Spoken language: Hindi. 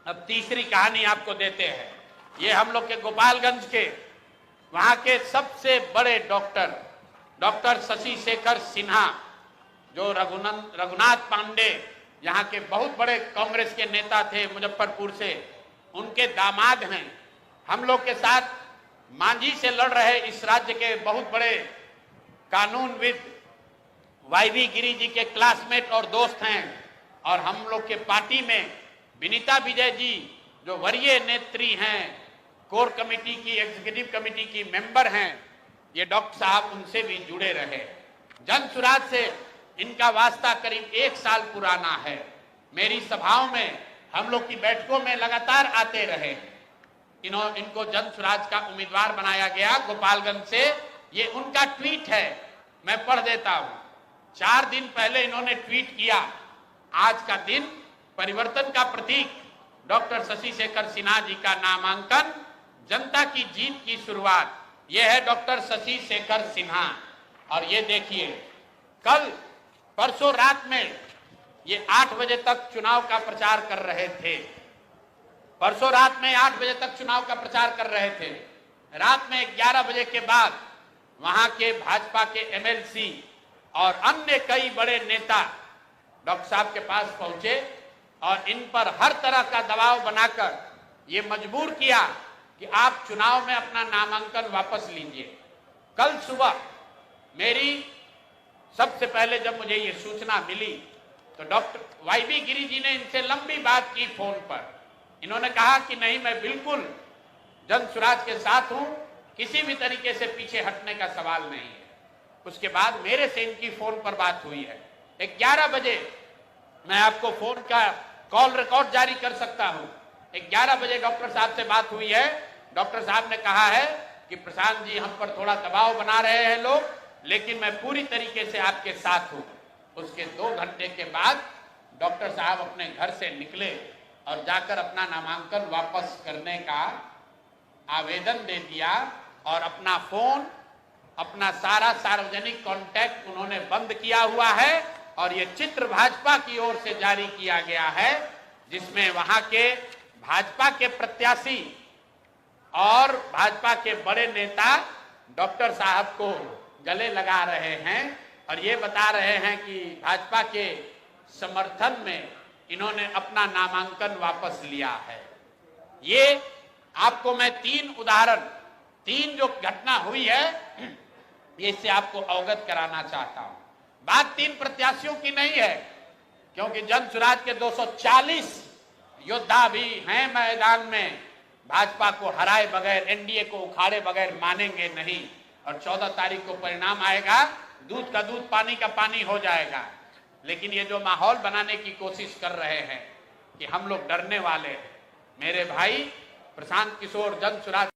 अब तीसरी कहानी आपको देते हैं। ये हम लोग के गोपालगंज के वहां के सबसे बड़े डॉक्टर शशि शेखर सिन्हा, जो रघुनाथ पांडे यहाँ के बहुत बड़े कांग्रेस के नेता थे मुजफ्फरपुर से, उनके दामाद हैं। हम लोग के साथ मांझी से लड़ रहे इस राज्य के बहुत बड़े कानूनविद वाईवी गिरी जी के क्लासमेट और दोस्त हैं। और हम लोग के पार्टी में विनीता विजय जी, जो वरीय नेत्री हैं, कोर कमेटी की, एग्जीक्यूटिव कमेटी की मेंबर हैं, ये डॉक्टर साहब उनसे भी जुड़े रहे। जन सुराज से इनका वास्ता करीब 1 साल पुराना है। मेरी सभाओं में, हम लोग की बैठकों में लगातार आते रहे। इनको जन सुराज का उम्मीदवार बनाया गया गोपालगंज से। ये उनका ट्वीट है, मैं पढ़ देता हूं। 4 दिन पहले इन्होंने ट्वीट किया, आज का दिन परिवर्तन का प्रतीक, डॉक्टर शशि शेखर सिन्हा जी का नामांकन, जनता की जीत की शुरुआत। यह है डॉक्टर शशि शेखर सिन्हा। और ये देखिए, कल परसों रात में ये 8 बजे तक चुनाव का प्रचार कर रहे थे। परसों रात में 8 बजे तक चुनाव का प्रचार कर रहे थे। रात में 11 बजे के बाद वहां के भाजपा के एमएलसी और अन्य कई बड़े नेता डॉक्टर साहब के पास पहुंचे और इन पर हर तरह का दबाव बनाकर ये मजबूर किया कि आप चुनाव में अपना नामांकन वापस लीजिए। कल सुबह मेरी सबसे पहले जब मुझे ये सूचना मिली तो डॉक्टर वाईवी गिरी जी ने इनसे लंबी बात की फोन पर। इन्होंने कहा कि नहीं, मैं बिल्कुल जन सुराज के साथ हूं, किसी भी तरीके से पीछे हटने का सवाल नहीं है। उसके बाद मेरे से इनकी फोन पर बात हुई है। 11 बजे मैं आपको फोन का कॉल रिकॉर्ड जारी कर सकता हूं। 11 बजे डॉक्टर साहब से बात हुई है। डॉक्टर साहब ने कहा है कि प्रशांत जी, हम पर थोड़ा दबाव बना रहे हैं लोग, लेकिन मैं पूरी तरीके से आपके साथ हूं। उसके 2 घंटे के बाद डॉक्टर साहब अपने घर से निकले और जाकर अपना नामांकन वापस करने का आवेदन दे दिया और अपना फोन, अपना सारा सार्वजनिक कॉन्टैक्ट उन्होंने बंद किया हुआ है। और ये चित्र भाजपा की ओर से जारी किया गया है, जिसमें वहां के भाजपा के प्रत्याशी और भाजपा के बड़े नेता डॉक्टर साहब को गले लगा रहे हैं और ये बता रहे हैं कि भाजपा के समर्थन में इन्होंने अपना नामांकन वापस लिया है। ये आपको मैं 3 उदाहरण, 3 जो घटना हुई है, ये इससे आपको अवगत कराना चाहता हूं। बात 3 प्रत्याशियों की नहीं है, क्योंकि जन सुराज के 240 योद्धा भी हैं मैदान में। भाजपा को हराए बगैर, एनडीए को उखाड़े बगैर मानेंगे नहीं। और 14 तारीख को परिणाम आएगा, दूध का दूध, पानी का पानी हो जाएगा। लेकिन ये जो माहौल बनाने की कोशिश कर रहे हैं कि हम लोग डरने वाले हैं, मेरे भाई प्रशांत किशोर, जन सुराज